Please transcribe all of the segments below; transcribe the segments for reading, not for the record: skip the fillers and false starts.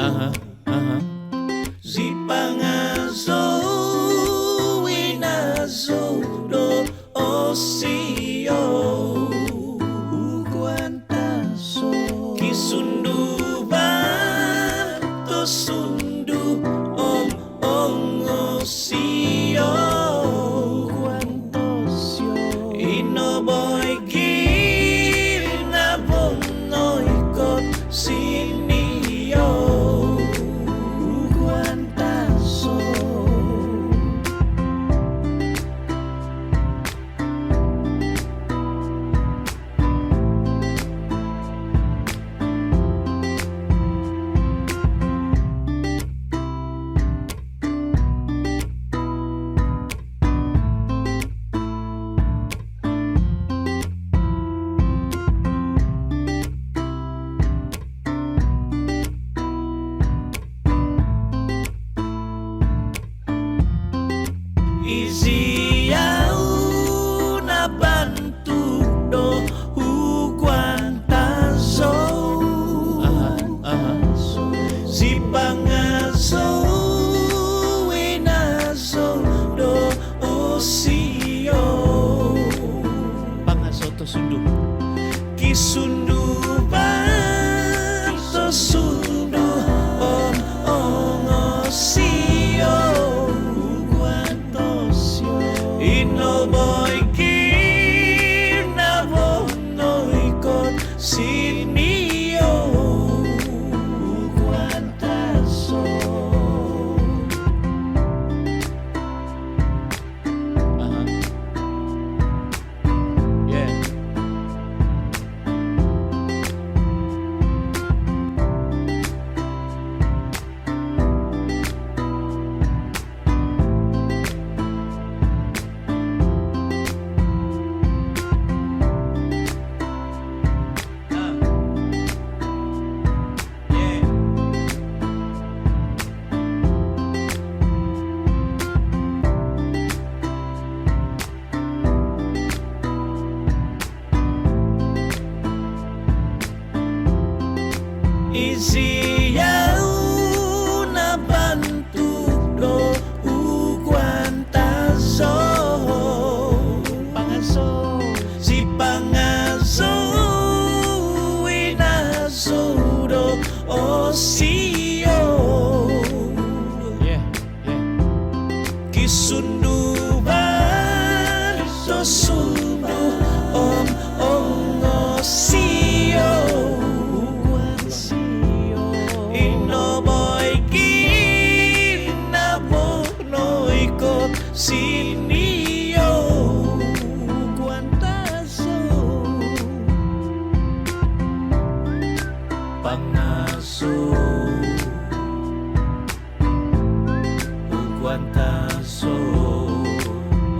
Aha, aha. Zipangazo inazo do osio Uguantazo Kisunduban to sundu om osio Uguantosio Inoboy ginabonoy kot sinio Uguantazo Iziau na bantu do Uguantazo Zipangazo inazo do osio Pangaso to sundu. Kisunduban to sundu om osio Uguantosio Inoboy ginabonoy kot sinio Uguantazo Aha. Yeah. Iziau na bantu do Uguantazo Pangaso. Zipangazo inazo do osio Yeah, yeah. Kisunduban to sundu om osio Inoboy ginabonoy kot sinio Uguantazo Pangaso Uguantazo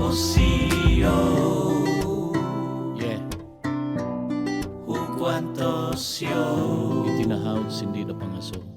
osio Yeah. Uguantosio Itinahawd sindi na pangaso.